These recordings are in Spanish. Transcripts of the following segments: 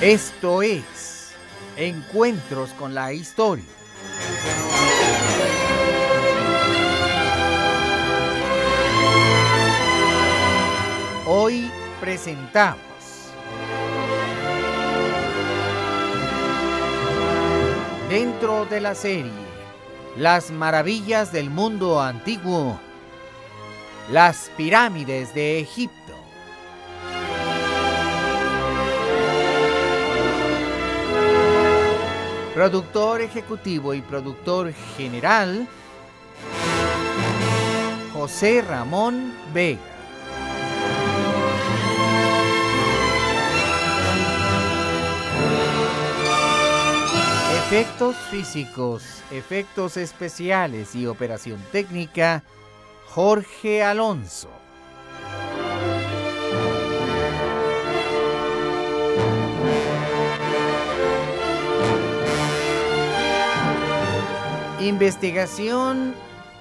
Esto es Encuentros con la Historia. Hoy presentamos dentro de la serie Las maravillas del mundo antiguo, las pirámides de Egipto. Productor ejecutivo y productor general, José Ramón Vega. Efectos físicos, efectos especiales y operación técnica, Jorge Alonso. Investigación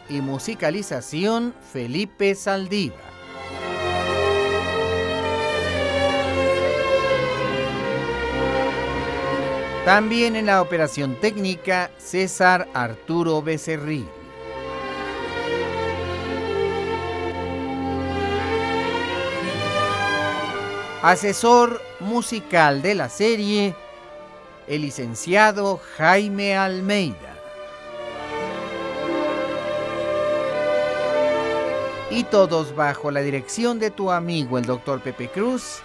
y musicalización, Felipe Saldívar. También en la operación técnica, César Arturo Becerril. Asesor musical de la serie, el licenciado Jaime Almeida. Y todos bajo la dirección de tu amigo el Dr. Pepe Cruz,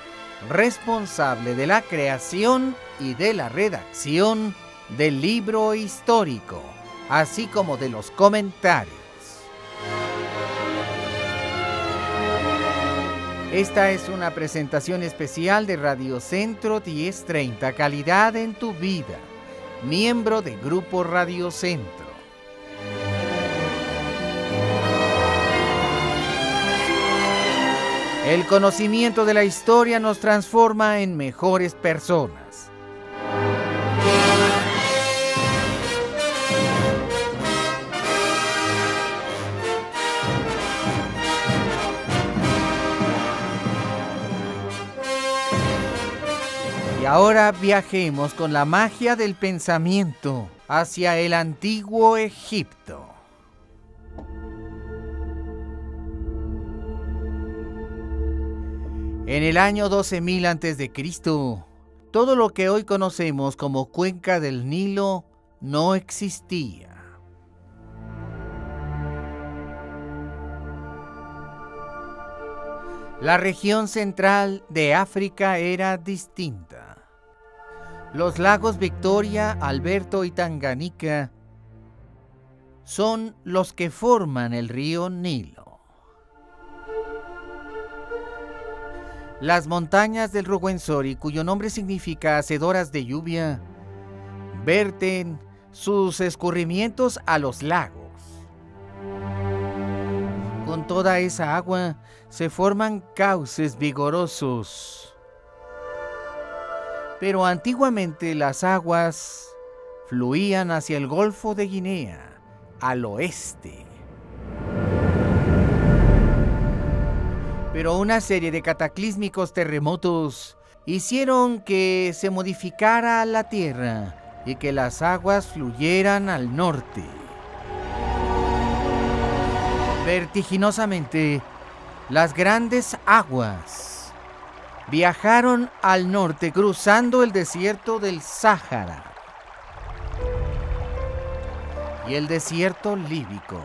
responsable de la creación y de la redacción del libro histórico, así como de los comentarios. Esta es una presentación especial de Radio Centro 1030, calidad en tu vida, miembro de Grupo Radio Centro. El conocimiento de la historia nos transforma en mejores personas. Y ahora viajemos con la magia del pensamiento hacia el antiguo Egipto. En el año 12.000 a.C., todo lo que hoy conocemos como cuenca del Nilo no existía. La región central de África era distinta. Los lagos Victoria, Alberto y Tanganica son los que forman el río Nilo. Las montañas del Rwenzori, cuyo nombre significa hacedoras de lluvia, verten sus escurrimientos a los lagos. Con toda esa agua se forman cauces vigorosos. Pero antiguamente las aguas fluían hacia el Golfo de Guinea, al oeste. Pero una serie de cataclísmicos terremotos hicieron que se modificara la tierra y que las aguas fluyeran al norte. Vertiginosamente, las grandes aguas viajaron al norte cruzando el desierto del Sáhara y el desierto líbico,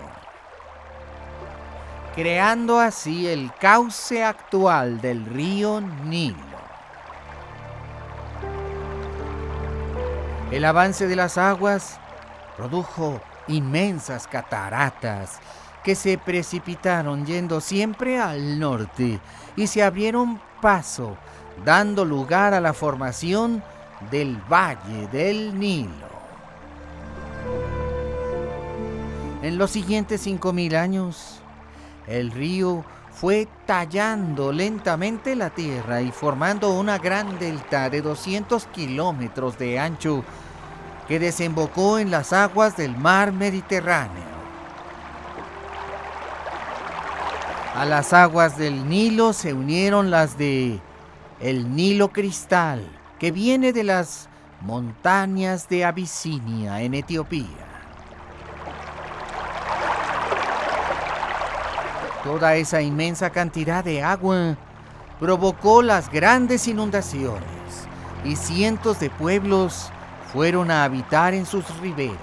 creando así el cauce actual del río Nilo. El avance de las aguas produjo inmensas cataratas que se precipitaron yendo siempre al norte y se abrieron paso, dando lugar a la formación del Valle del Nilo. En los siguientes 5.000 años, el río fue tallando lentamente la tierra y formando una gran delta de 200 kilómetros de ancho que desembocó en las aguas del mar Mediterráneo. A las aguas del Nilo se unieron las de el Nilo Cristal, que viene de las montañas de Abisinia en Etiopía. Toda esa inmensa cantidad de agua provocó las grandes inundaciones y cientos de pueblos fueron a habitar en sus riberas.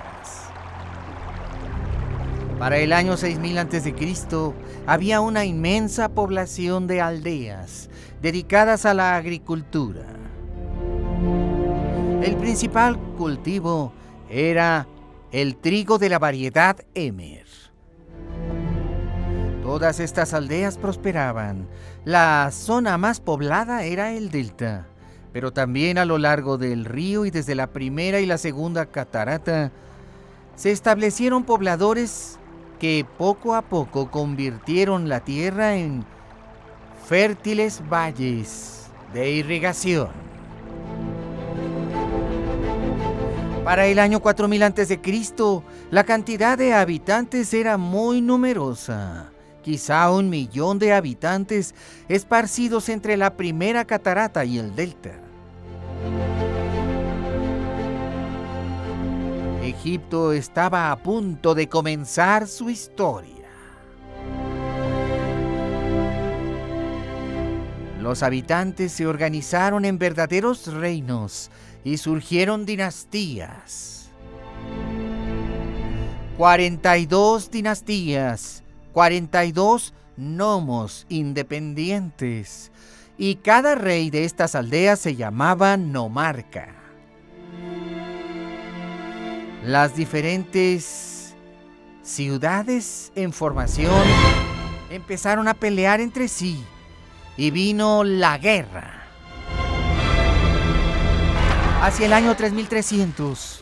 Para el año 6000 a.C. había una inmensa población de aldeas dedicadas a la agricultura. El principal cultivo era el trigo de la variedad Emmer. Todas estas aldeas prosperaban. La zona más poblada era el delta, pero también a lo largo del río y desde la primera y la segunda catarata se establecieron pobladores que poco a poco convirtieron la tierra en fértiles valles de irrigación. Para el año 4000 a.C., la cantidad de habitantes era muy numerosa. Quizá 1 millón de habitantes esparcidos entre la primera catarata y el delta. Egipto estaba a punto de comenzar su historia. Los habitantes se organizaron en verdaderos reinos y surgieron dinastías. 42 dinastías. 42 nomos independientes, y cada rey de estas aldeas se llamaba nomarca. Las diferentes ciudades en formación empezaron a pelear entre sí y vino la guerra. Hacia el año 3300,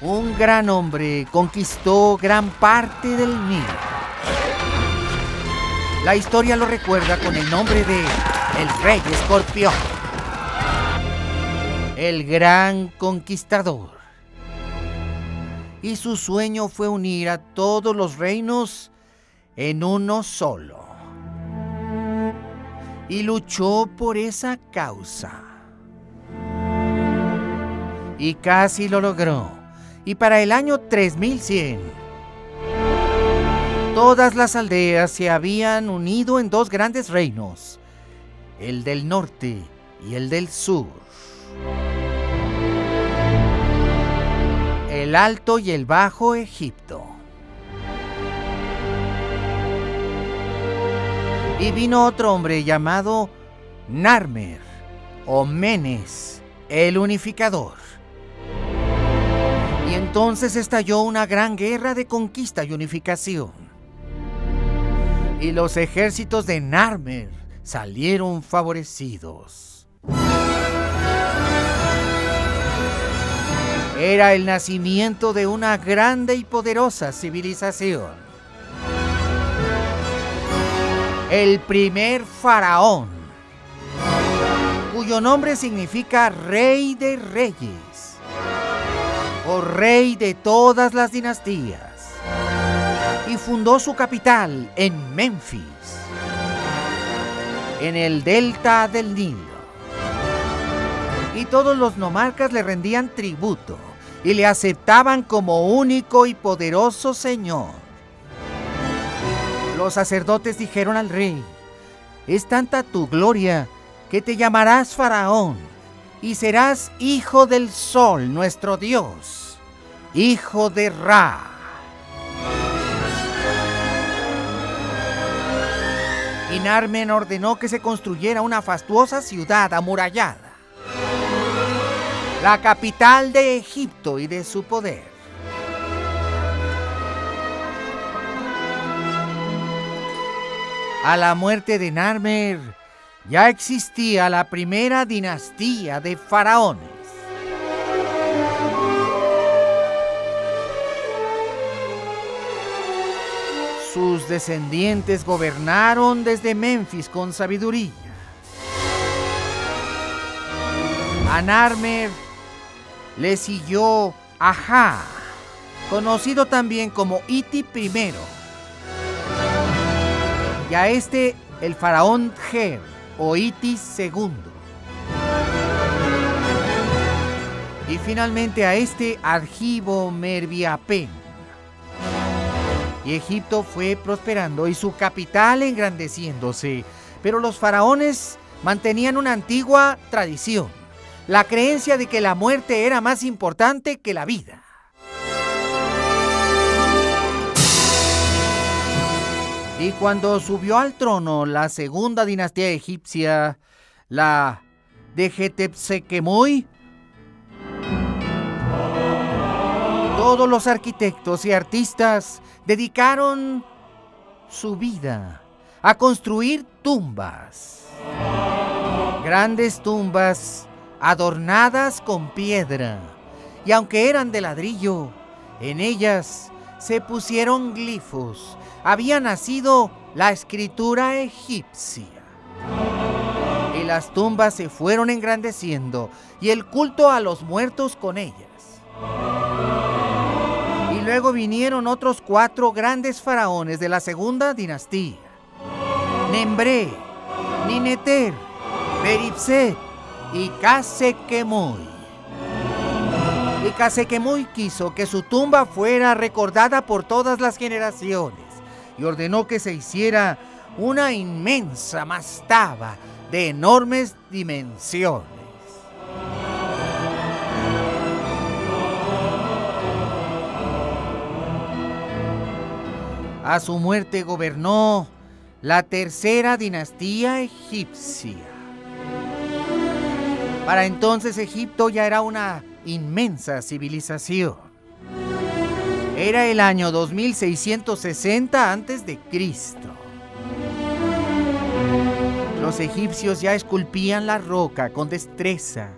un gran hombre conquistó gran parte del Nilo. La historia lo recuerda con el nombre de el Rey Escorpión, el gran conquistador. Y su sueño fue unir a todos los reinos en uno solo. Y luchó por esa causa. Y casi lo logró. Y para el año 3100, todas las aldeas se habían unido en 2 grandes reinos, el del norte y el del sur. El Alto y el Bajo Egipto. Y vino otro hombre llamado Narmer o Menes, el unificador. Y entonces estalló una gran guerra de conquista y unificación. Y los ejércitos de Narmer salieron favorecidos. Era el nacimiento de una grande y poderosa civilización. El primer faraón, cuyo nombre significa Rey de Reyes, o Rey de todas las dinastías, y fundó su capital en Memphis, en el delta del Nilo. Y todos los nomarcas le rendían tributo y le aceptaban como único y poderoso señor. Los sacerdotes dijeron al rey: es tanta tu gloria que te llamarás faraón y serás hijo del sol, nuestro Dios, hijo de Ra. Y Narmer ordenó que se construyera una fastuosa ciudad amurallada, la capital de Egipto y de su poder. A la muerte de Narmer, ya existía la primera dinastía de faraones. sus descendientes gobernaron desde Memphis con sabiduría. A Narmer le siguió Ajá, conocido también como Iti I, y a este el faraón Ger o Iti II. Y finalmente a este Argibo Merbiapen. Y Egipto fue prosperando y su capital engrandeciéndose, pero los faraones mantenían una antigua tradición, la creencia de que la muerte era más importante que la vida. Y cuando subió al trono la segunda dinastía egipcia, la de Hetepsequemoy, todos los arquitectos y artistas dedicaron su vida a construir tumbas. Grandes tumbas adornadas con piedra, y aunque eran de ladrillo, en ellas se pusieron glifos. Había nacido la escritura egipcia. Y las tumbas se fueron engrandeciendo, y el culto a los muertos con ellas. Y luego vinieron otros 4 grandes faraones de la segunda dinastía: Nembré, Nineter, Peripset y Casequemoy. Y Casequemoy quiso que su tumba fuera recordada por todas las generaciones y ordenó que se hiciera una inmensa mastaba de enormes dimensiones. A su muerte gobernó la tercera dinastía egipcia. Para entonces Egipto ya era una inmensa civilización. Era el año 2660 a.C. Los egipcios ya esculpían la roca con destreza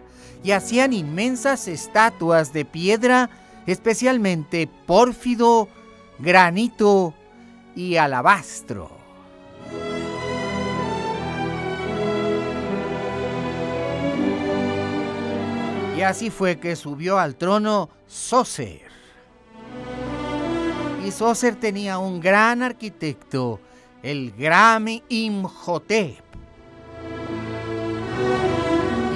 y hacían inmensas estatuas de piedra, especialmente pórfido, granito y alabastro. Y así fue que subió al trono Zoser. Y Zoser tenía un gran arquitecto, el Gran Imhotep.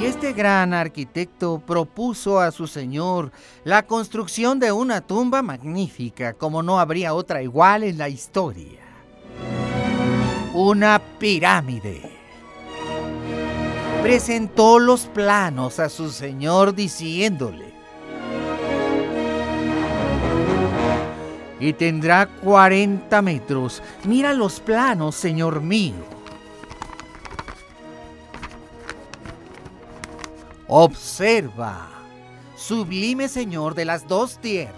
Y este gran arquitecto propuso a su señor la construcción de una tumba magnífica, como no habría otra igual en la historia. Una pirámide. Presentó los planos a su señor diciéndole: y tendrá 40 metros. Mira los planos, señor mío. Observa, sublime señor de las 2 tierras.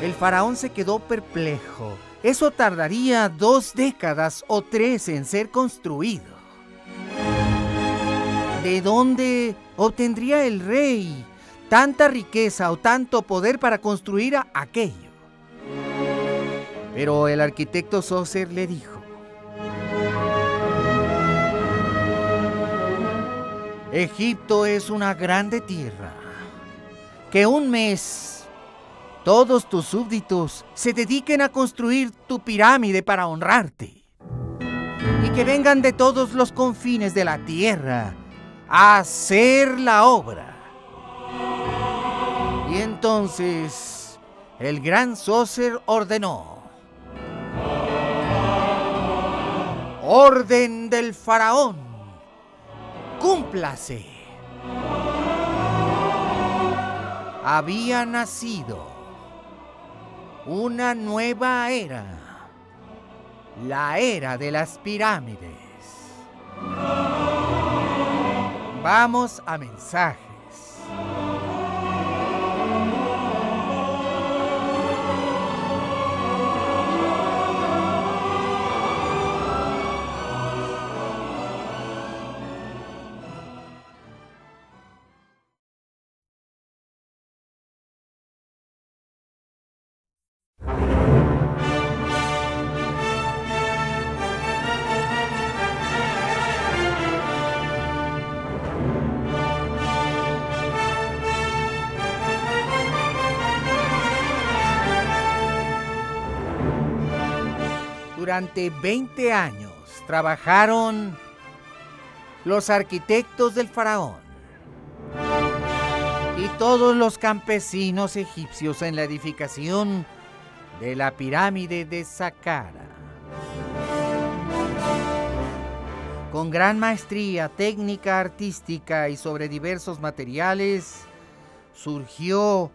El faraón se quedó perplejo. Eso tardaría 2 décadas o 3 en ser construido. ¿De dónde obtendría el rey tanta riqueza o tanto poder para construir aquello? Pero el arquitecto Zoser le dijo: Egipto es una grande tierra, que un mes todos tus súbditos se dediquen a construir tu pirámide para honrarte, y que vengan de todos los confines de la tierra a hacer la obra. Y entonces el gran Zoser ordenó: orden del faraón, cúmplase. Había nacido una nueva era, la era de las pirámides. Vamos a mensajes. Durante 20 años trabajaron los arquitectos del faraón y todos los campesinos egipcios en la edificación de la pirámide de Saqqara. Con gran maestría, técnica artística y sobre diversos materiales, surgió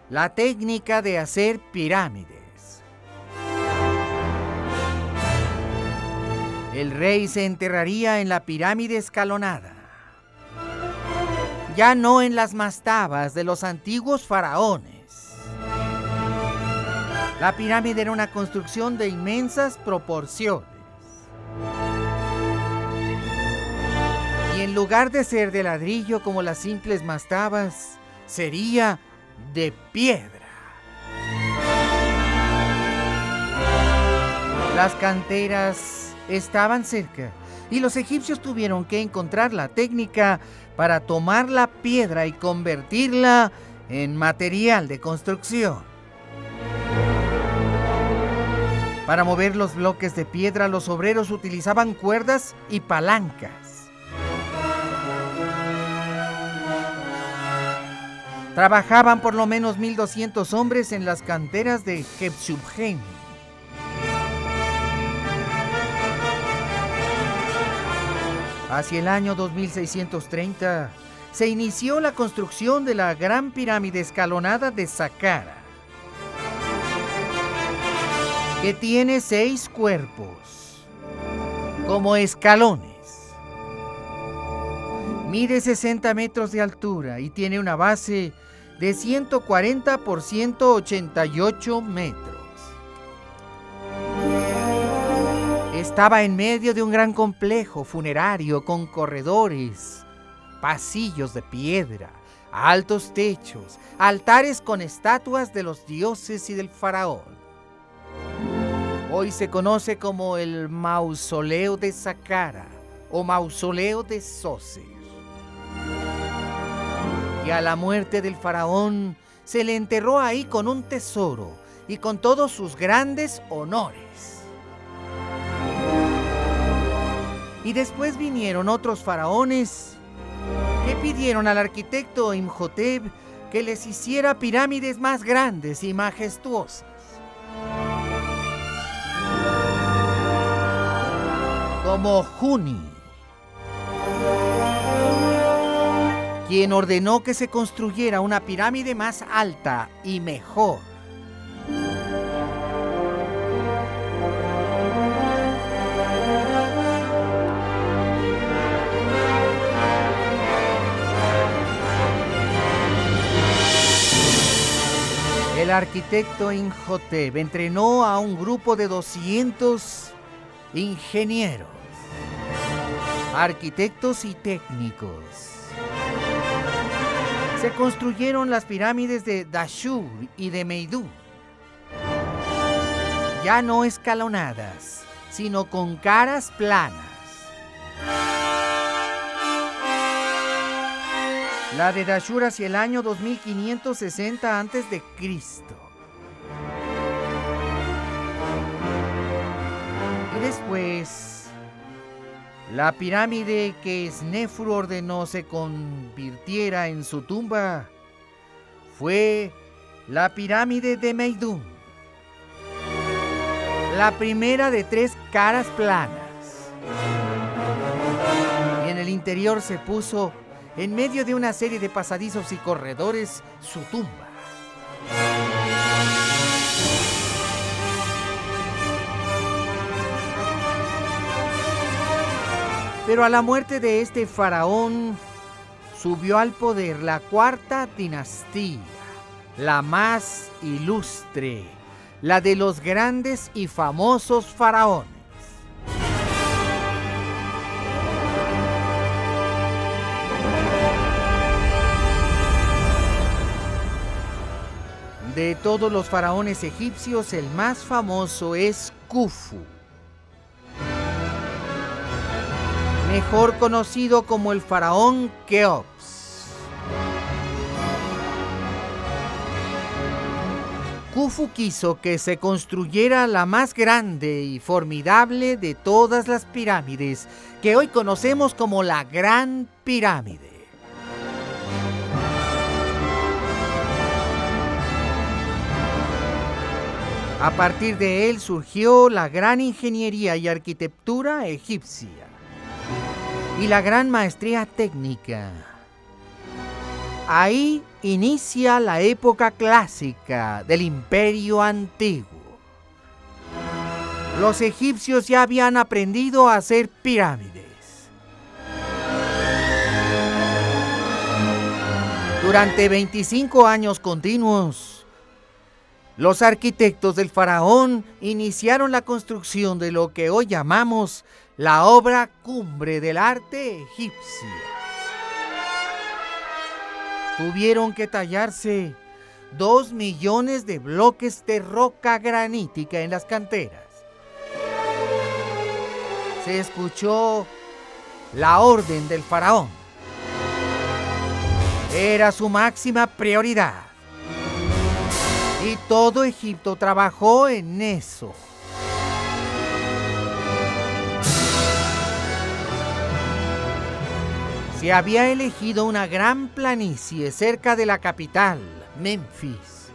la técnica de hacer pirámides. El rey se enterraría en la pirámide escalonada, ya no en las mastabas de los antiguos faraones. La pirámide era una construcción de inmensas proporciones. Y en lugar de ser de ladrillo como las simples mastabas, sería de piedra. Las canteras estaban cerca y los egipcios tuvieron que encontrar la técnica para tomar la piedra y convertirla en material de construcción. Para mover los bloques de piedra, los obreros utilizaban cuerdas y palancas. Trabajaban por lo menos 1,200 hombres en las canteras de Hatshepsut. Hacia el año 2630 se inició la construcción de la gran pirámide escalonada de Saqqara, que tiene 6 cuerpos, como escalones. Mide 60 metros de altura y tiene una base de 140 por 188 metros. Estaba en medio de un gran complejo funerario con corredores, pasillos de piedra, altos techos, altares con estatuas de los dioses y del faraón. Hoy se conoce como el Mausoleo de Saqqara o Mausoleo de Djoser. Y a la muerte del faraón se le enterró ahí con un tesoro y con todos sus grandes honores. Y después vinieron otros faraones que pidieron al arquitecto Imhotep que les hiciera pirámides más grandes y majestuosas. Como Juni, quien ordenó que se construyera una pirámide más alta y mejor. El arquitecto Imhotep entrenó a un grupo de 200 ingenieros, arquitectos y técnicos. Se construyeron las pirámides de Dashur y de Meidum, ya no escalonadas, sino con caras planas. La de Dashur hacia el año 2560 a.C. Y después, la pirámide que Snefru ordenó se convirtiera en su tumba fue la pirámide de Meidum, la primera de 3 caras planas. Y en el interior se puso, en medio de una serie de pasadizos y corredores, su tumba. Pero a la muerte de este faraón, subió al poder la 4ª dinastía, la más ilustre, la de los grandes y famosos faraones. De todos los faraones egipcios, el más famoso es Khufu, mejor conocido como el faraón Keops. Khufu quiso que se construyera la más grande y formidable de todas las pirámides, que hoy conocemos como la Gran Pirámide. A partir de él surgió la gran ingeniería y arquitectura egipcia y la gran maestría técnica. Ahí inicia la época clásica del Imperio Antiguo. Los egipcios ya habían aprendido a hacer pirámides. Durante 25 años continuos, los arquitectos del faraón iniciaron la construcción de lo que hoy llamamos la obra cumbre del arte egipcio. Tuvieron que tallarse 2 millones de bloques de roca granítica en las canteras. Se escuchó la orden del faraón. Era su máxima prioridad. Y todo Egipto trabajó en eso. Se había elegido una gran planicie cerca de la capital, Memphis.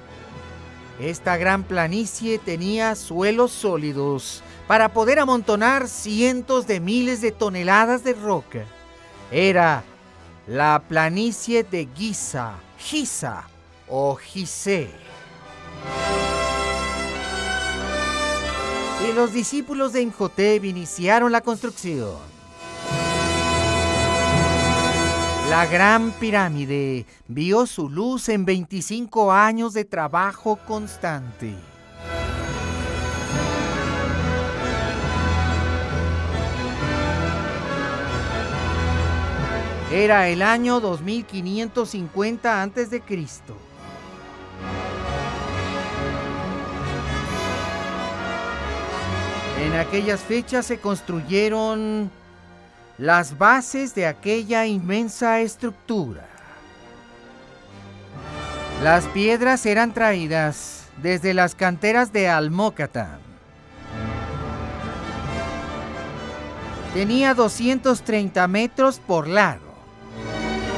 Esta gran planicie tenía suelos sólidos para poder amontonar cientos de miles de toneladas de roca. Era la planicie de Giza o Gizeh. Y los discípulos de Imhotep iniciaron la construcción. La Gran Pirámide vio su luz en 25 años de trabajo constante. Era el año 2550 a.C. En aquellas fechas se construyeron las bases de aquella inmensa estructura. Las piedras eran traídas desde las canteras de Al-Mokattam. Tenía 230 metros por largo.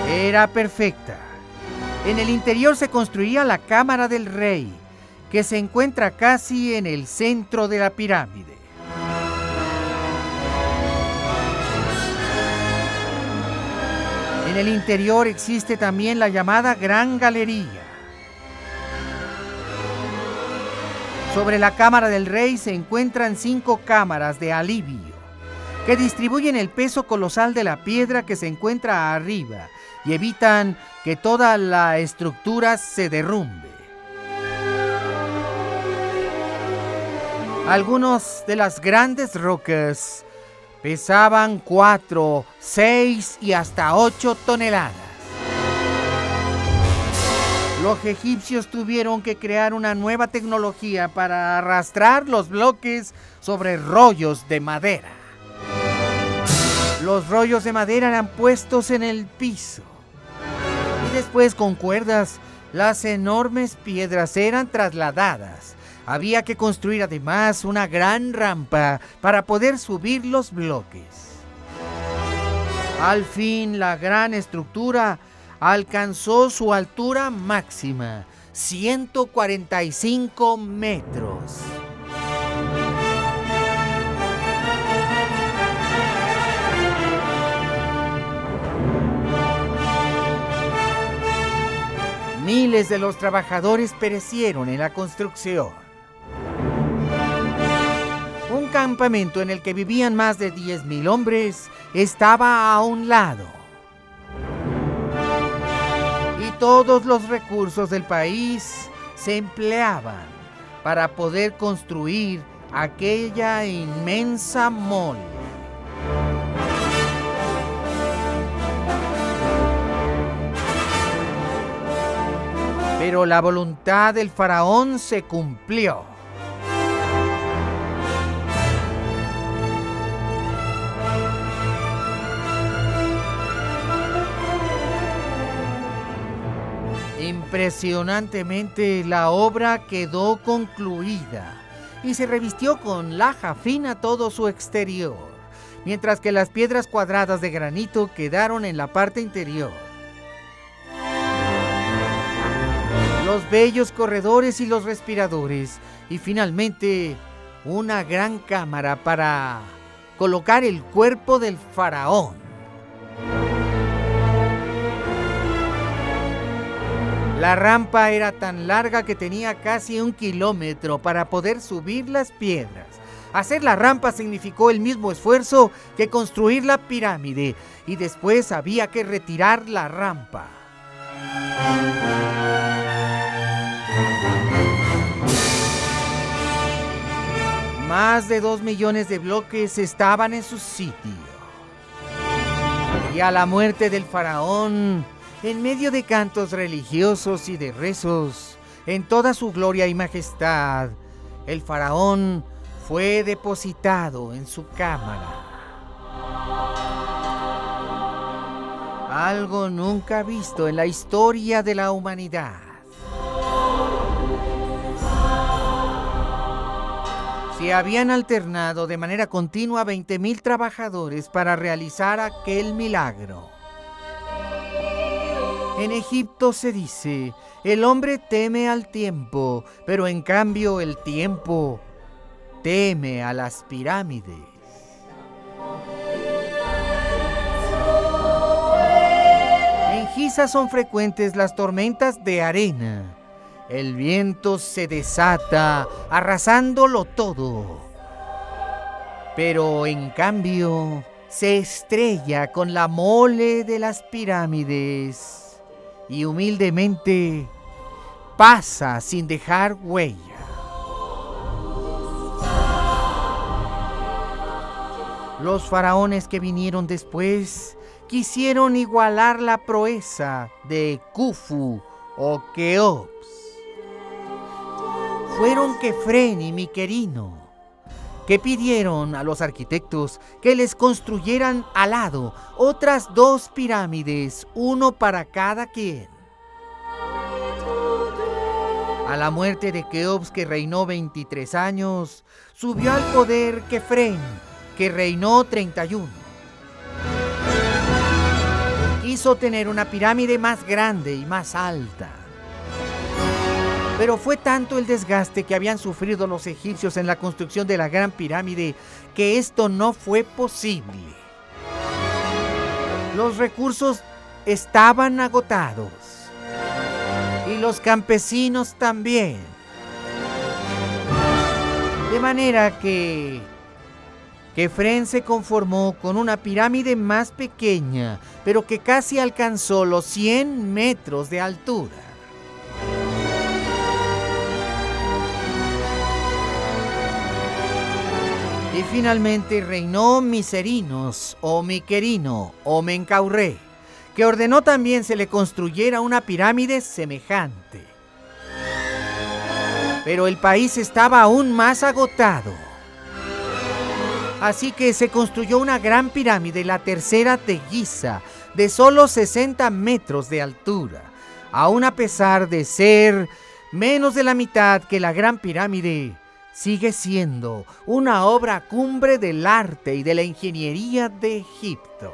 Era perfecta. En el interior se construía la cámara del rey, que se encuentra casi en el centro de la pirámide. En el interior existe también la llamada Gran Galería. Sobre la cámara del rey se encuentran 5 cámaras de alivio, que distribuyen el peso colosal de la piedra que se encuentra arriba y evitan que toda la estructura se derrumbe. Algunas de las grandes rocas pesaban 4, 6 y hasta 8 toneladas. Los egipcios tuvieron que crear una nueva tecnología para arrastrar los bloques sobre rollos de madera. Los rollos de madera eran puestos en el piso y después con cuerdas las enormes piedras eran trasladadas. Había que construir además una gran rampa para poder subir los bloques. Al fin, la gran estructura alcanzó su altura máxima, 145 metros. Miles de los trabajadores perecieron en la construcción. Un campamento en el que vivían más de 10,000 hombres estaba a un lado. Y todos los recursos del país se empleaban para poder construir aquella inmensa mole. Pero la voluntad del faraón se cumplió. Impresionantemente, la obra quedó concluida y se revistió con laja fina todo su exterior, mientras que las piedras cuadradas de granito quedaron en la parte interior. Los bellos corredores y los respiradores, y finalmente una gran cámara para colocar el cuerpo del faraón. La rampa era tan larga que tenía casi 1 kilómetro para poder subir las piedras. Hacer la rampa significó el mismo esfuerzo que construir la pirámide, y después había que retirar la rampa. Más de 2 millones de bloques estaban en su sitio. Y a la muerte del faraón, en medio de cantos religiosos y de rezos, en toda su gloria y majestad, el faraón fue depositado en su cámara. Algo nunca visto en la historia de la humanidad. Se habían alternado de manera continua 20,000 trabajadores para realizar aquel milagro. En Egipto se dice, el hombre teme al tiempo, pero en cambio el tiempo teme a las pirámides. En Giza son frecuentes las tormentas de arena. El viento se desata, arrasándolo todo. Pero en cambio se estrella con la mole de las pirámides y humildemente pasa sin dejar huella. Los faraones que vinieron después quisieron igualar la proeza de Khufu o Keops. Fueron Kefren y Miquerino, que pidieron a los arquitectos que les construyeran al lado otras 2 pirámides, uno para cada quien. A la muerte de Keops, que reinó 23 años, subió al poder Kefren, que reinó 31. Quiso tener una pirámide más grande y más alta. Pero fue tanto el desgaste que habían sufrido los egipcios en la construcción de la Gran Pirámide que esto no fue posible. Los recursos estaban agotados y los campesinos también. De manera que Kefren se conformó con una pirámide más pequeña, pero que casi alcanzó los 100 metros de altura. Y finalmente reinó Miserinos o Miquerino o Menkaure, que ordenó también se le construyera una pirámide semejante. Pero el país estaba aún más agotado. Así que se construyó una gran pirámide, la tercera de Giza, de solo 60 metros de altura, aún a pesar de ser menos de la mitad que la Gran Pirámide. Sigue siendo una obra cumbre del arte y de la ingeniería de Egipto.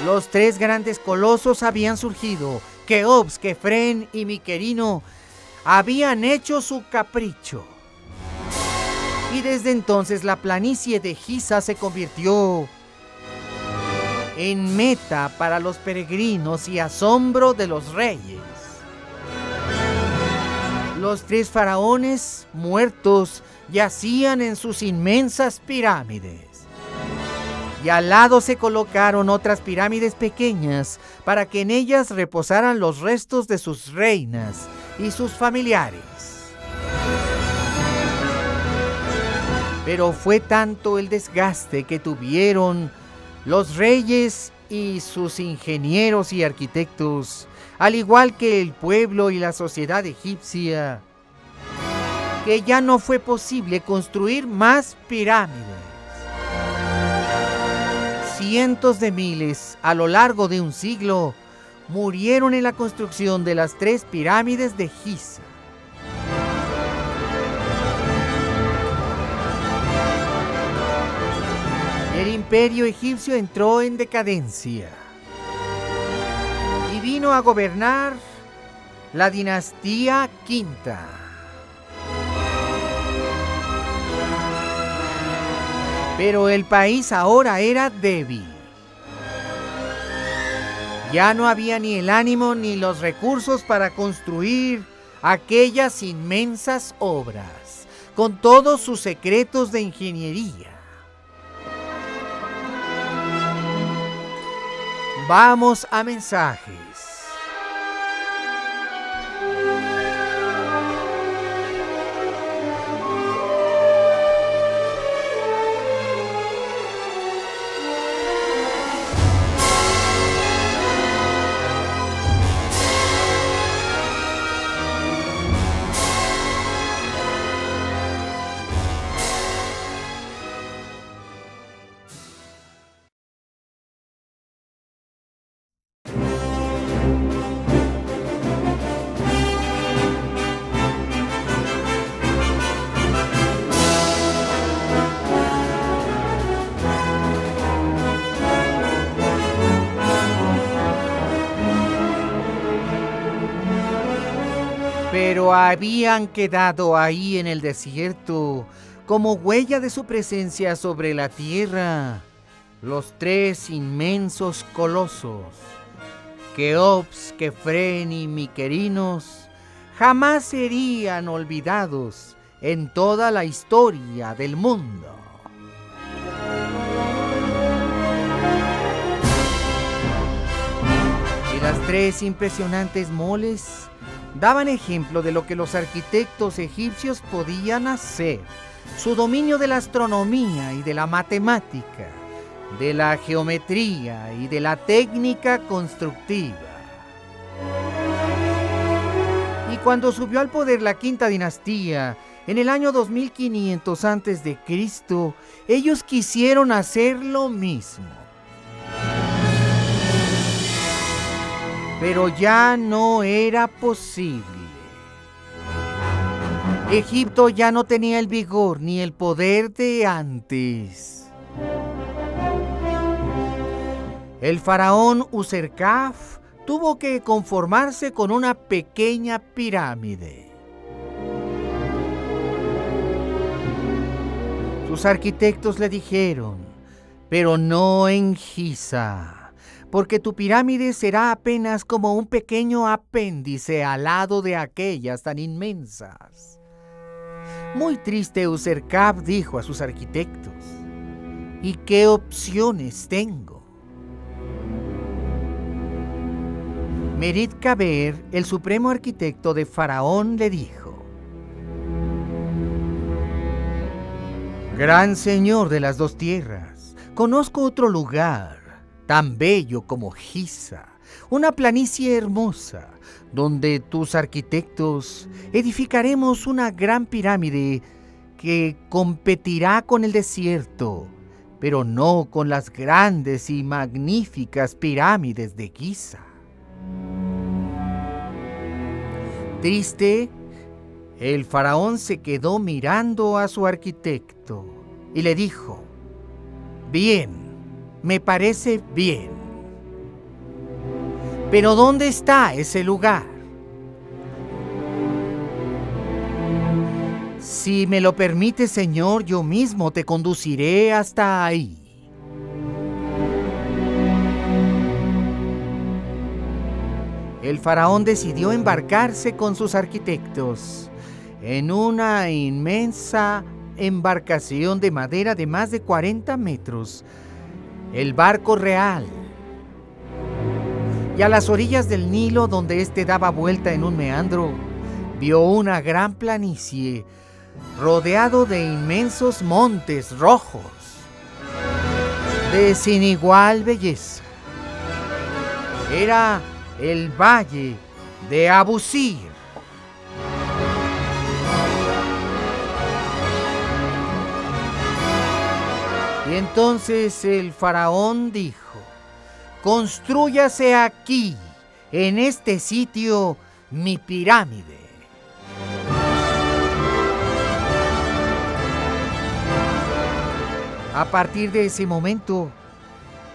Los 3 grandes colosos habían surgido. Keops, Kefren y Miquerino habían hecho su capricho. Y desde entonces la planicie de Giza se convirtió en meta para los peregrinos y asombro de los reyes. Los 3 faraones muertos yacían en sus inmensas pirámides. Y al lado se colocaron otras pirámides pequeñas para que en ellas reposaran los restos de sus reinas y sus familiares. Pero fue tanto el desgaste que tuvieron los reyes y sus ingenieros y arquitectos, al igual que el pueblo y la sociedad egipcia, que ya no fue posible construir más pirámides. Cientos de miles a lo largo de un siglo murieron en la construcción de las 3 pirámides de Giza. El imperio egipcio entró en decadencia y vino a gobernar la dinastía quinta. Pero el país ahora era débil. Ya no había ni el ánimo ni los recursos para construir aquellas inmensas obras, con todos sus secretos de ingeniería. Vamos a mensajes. Pero habían quedado ahí en el desierto, como huella de su presencia sobre la tierra, los 3 inmensos colosos, Keops, Kefren y Miquerinos, jamás serían olvidados en toda la historia del mundo. Y las 3 impresionantes moles daban ejemplo de lo que los arquitectos egipcios podían hacer, su dominio de la astronomía y de la matemática, de la geometría y de la técnica constructiva. Y cuando subió al poder la quinta dinastía, en el año 2500 a.C., ellos quisieron hacer lo mismo. Pero ya no era posible. Egipto ya no tenía el vigor ni el poder de antes. El faraón Userkaf tuvo que conformarse con una pequeña pirámide. Sus arquitectos le dijeron: pero no en Giza, porque tu pirámide será apenas como un pequeño apéndice al lado de aquellas tan inmensas. Muy triste, Userkaf dijo a sus arquitectos: ¿y qué opciones tengo? Merit Kaber, el supremo arquitecto de Faraón, le dijo: gran señor de las 2 tierras, conozco otro lugar tan bello como Giza, una planicie hermosa, donde tus arquitectos edificaremos una gran pirámide que competirá con el desierto, pero no con las grandes y magníficas pirámides de Giza. Triste, el faraón se quedó mirando a su arquitecto y le dijo: bien, me parece bien. Pero ¿dónde está ese lugar? Si me lo permite, señor, yo mismo te conduciré hasta ahí. El faraón decidió embarcarse con sus arquitectos en una inmensa embarcación de madera de más de 40 metros, el barco real. Y a las orillas del Nilo, donde éste daba vuelta en un meandro, vio una gran planicie rodeado de inmensos montes rojos, de sin igual belleza. Era el valle de Abusir. Y entonces el faraón dijo: «Constrúyase aquí en este sitio mi pirámide. A partir de ese momento,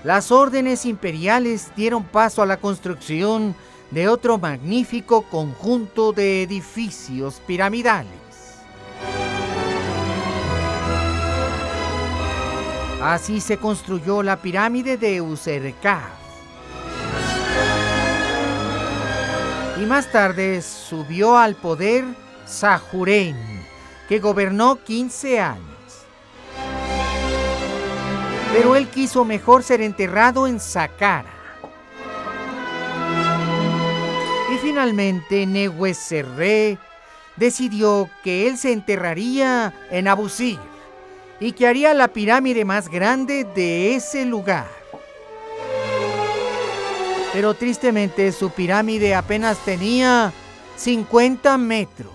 las órdenes imperiales dieron paso a la construcción de otro magnífico conjunto de edificios piramidales. Así se construyó la pirámide de Userkaf. Y más tarde subió al poder Sahuren, que gobernó 15 años. Pero él quiso mejor ser enterrado en Saqqara. Y finalmente Nehuescerré decidió que él se enterraría en Abusir y que haría la pirámide más grande de ese lugar. Pero tristemente su pirámide apenas tenía 50 metros.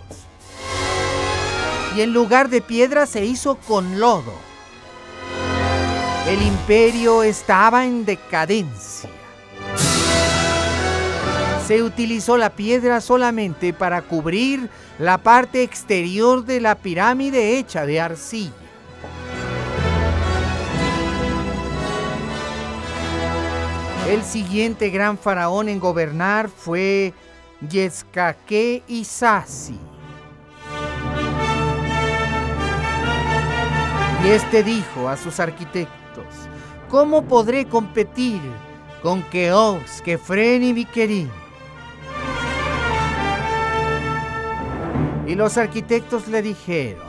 Y en lugar de piedra se hizo con lodo. El imperio estaba en decadencia. Se utilizó la piedra solamente para cubrir la parte exterior de la pirámide hecha de arcilla. El siguiente gran faraón en gobernar fue Yezkake Isasi. Y este dijo a sus arquitectos: ¿cómo podré competir con Keops, Kefren y Bikerim? Y los arquitectos le dijeron: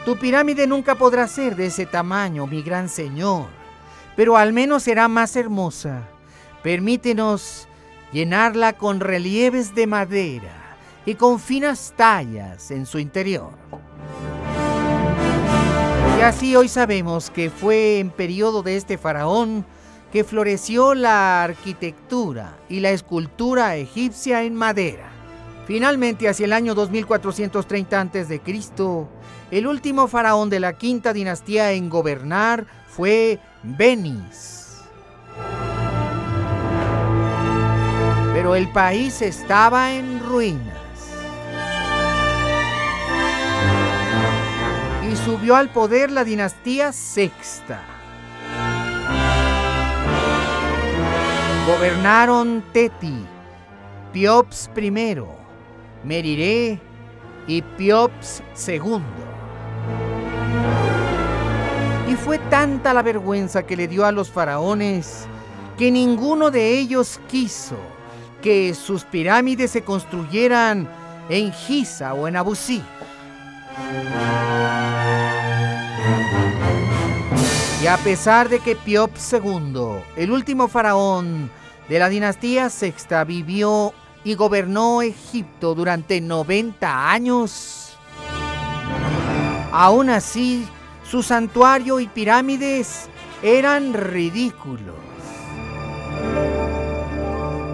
tu pirámide nunca podrá ser de ese tamaño, mi gran señor, pero al menos será más hermosa. Permítenos llenarla con relieves de madera y con finas tallas en su interior. Y así hoy sabemos que fue en periodo de este faraón que floreció la arquitectura y la escultura egipcia en madera. Finalmente, hacia el año 2430 a.C., el último faraón de la quinta dinastía en gobernar fue Benis. Pero el país estaba en ruinas. Y subió al poder la dinastía sexta. Gobernaron Teti, Piops I, Meriré y Piops II. Y fue tanta la vergüenza que le dio a los faraones que ninguno de ellos quiso que sus pirámides se construyeran en Giza o en Abusir. Y a pesar de que Piops II, el último faraón de la dinastía sexta, vivió y gobernó Egipto durante 90 años, aún así su santuario y pirámides eran ridículos.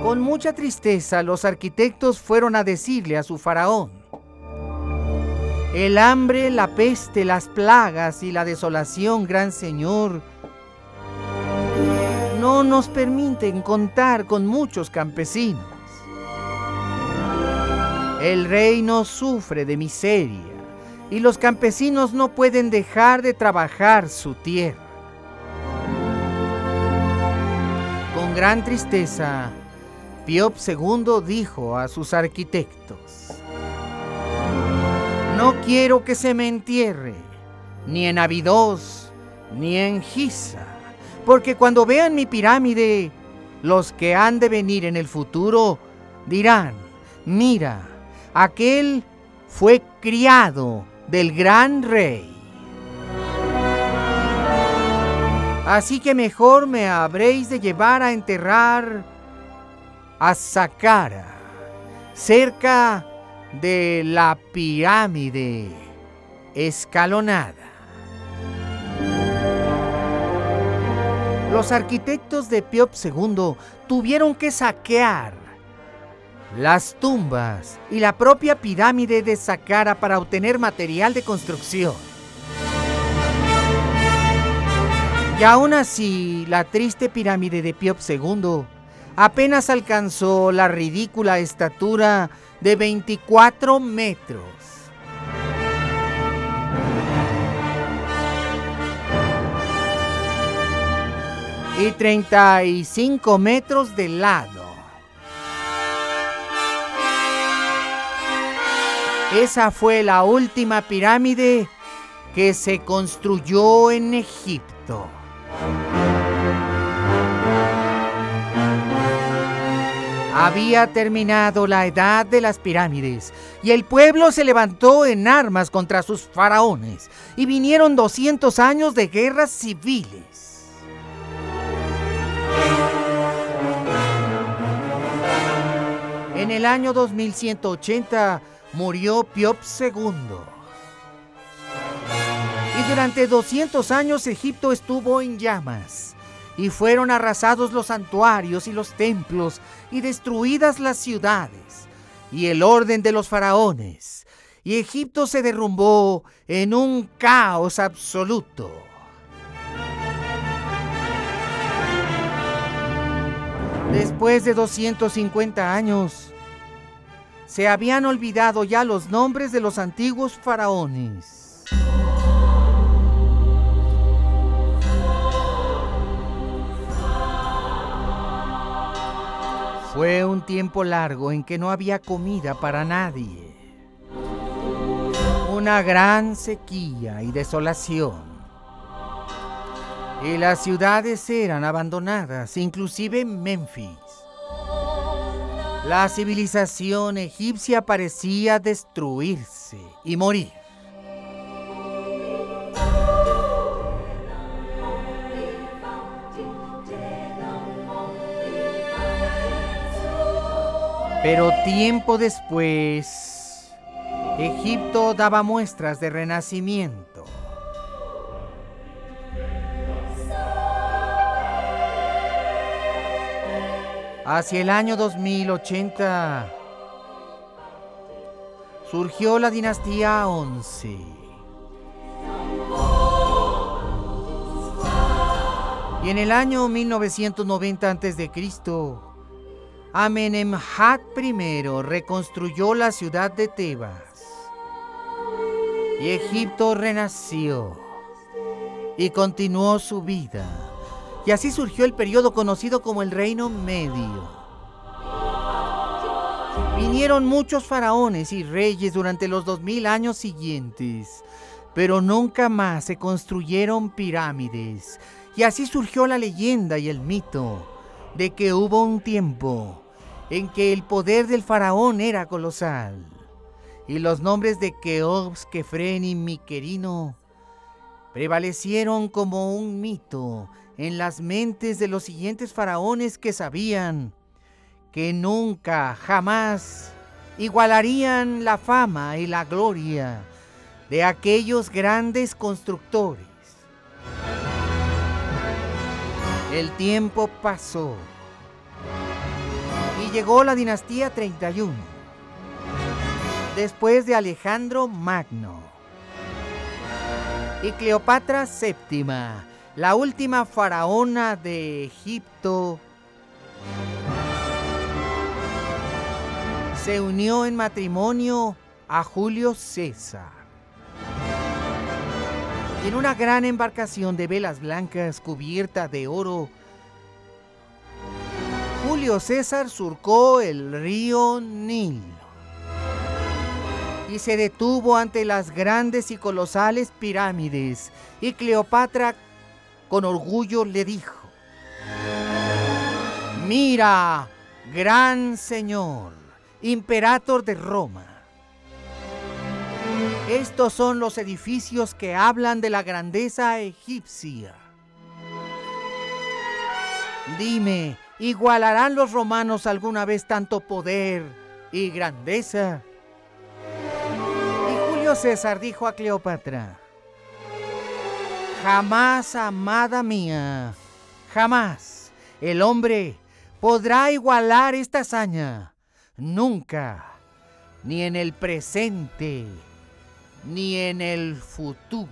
Con mucha tristeza, los arquitectos fueron a decirle a su faraón: el hambre, la peste, las plagas y la desolación, gran señor, no nos permiten contar con muchos campesinos. El reino sufre de miseria y los campesinos no pueden dejar de trabajar su tierra. Con gran tristeza, Piops II dijo a sus arquitectos: no quiero que se me entierre, ni en Abidos, ni en Giza, porque cuando vean mi pirámide, los que han de venir en el futuro dirán: mira, aquel fue criado del gran rey. Así que mejor me habréis de llevar a enterrar a Saqqara, cerca de la pirámide escalonada. Los arquitectos de Piops II tuvieron que saquear las tumbas y la propia pirámide de Saqqara para obtener material de construcción. Y aún así, la triste pirámide de Piops II apenas alcanzó la ridícula estatura de 24 metros. Y 35 metros de lado. Esa fue la última pirámide que se construyó en Egipto. Había terminado la edad de las pirámides y el pueblo se levantó en armas contra sus faraones y vinieron 200 años de guerras civiles. En el año 2180 murió Piop II. Y durante 200 años Egipto estuvo en llamas. Y fueron arrasados los santuarios y los templos y destruidas las ciudades y el orden de los faraones. Y Egipto se derrumbó en un caos absoluto. Después de 250 años, se habían olvidado ya los nombres de los antiguos faraones. Fue un tiempo largo en que no había comida para nadie. Una gran sequía y desolación. Y las ciudades eran abandonadas, inclusive Memphis. La civilización egipcia parecía destruirse y morir. Pero tiempo después, Egipto daba muestras de renacimiento. Hacia el año 2080 surgió la dinastía 11. Y en el año 1990 a.C., Amenemhat I reconstruyó la ciudad de Tebas. Y Egipto renació y continuó su vida. Y así surgió el periodo conocido como el Reino Medio. Vinieron muchos faraones y reyes durante los 2000 años siguientes, pero nunca más se construyeron pirámides. Y así surgió la leyenda y el mito de que hubo un tiempo en que el poder del faraón era colosal. Y los nombres de Keops, Kefren y Miquerino prevalecieron como un mito en las mentes de los siguientes faraones que sabían que nunca, jamás igualarían la fama y la gloria de aquellos grandes constructores. El tiempo pasó y llegó la dinastía 31, después de Alejandro Magno. Y Cleopatra VII, la última faraona de Egipto, se unió en matrimonio a Julio César. Y en una gran embarcación de velas blancas cubierta de oro, Julio César surcó el río Nilo y se detuvo ante las grandes y colosales pirámides, y Cleopatra con orgullo le dijo: «Mira, gran señor, imperator de Roma, estos son los edificios que hablan de la grandeza egipcia. Dime, ¿igualarán los romanos alguna vez tanto poder y grandeza?». Y Julio César dijo a Cleopatra: «Jamás, amada mía, jamás el hombre podrá igualar esta hazaña. Nunca, ni en el presente, ni en el futuro».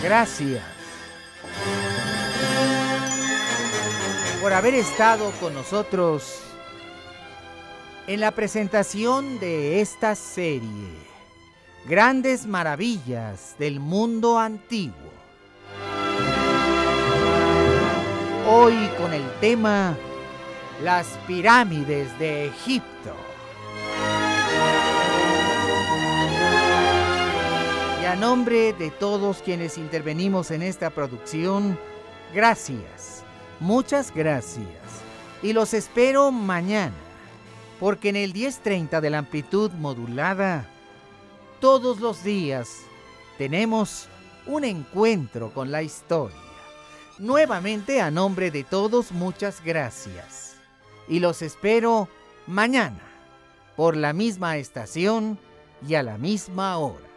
Gracias por haber estado con nosotros en la presentación de esta serie, Grandes Maravillas del Mundo Antiguo. Hoy con el tema Las Pirámides de Egipto. Y a nombre de todos quienes intervenimos en esta producción, gracias, muchas gracias. Y los espero mañana, porque en el 1030 de la amplitud modulada, todos los días tenemos un encuentro con la historia. Nuevamente, a nombre de todos, muchas gracias. Y los espero mañana, por la misma estación y a la misma hora.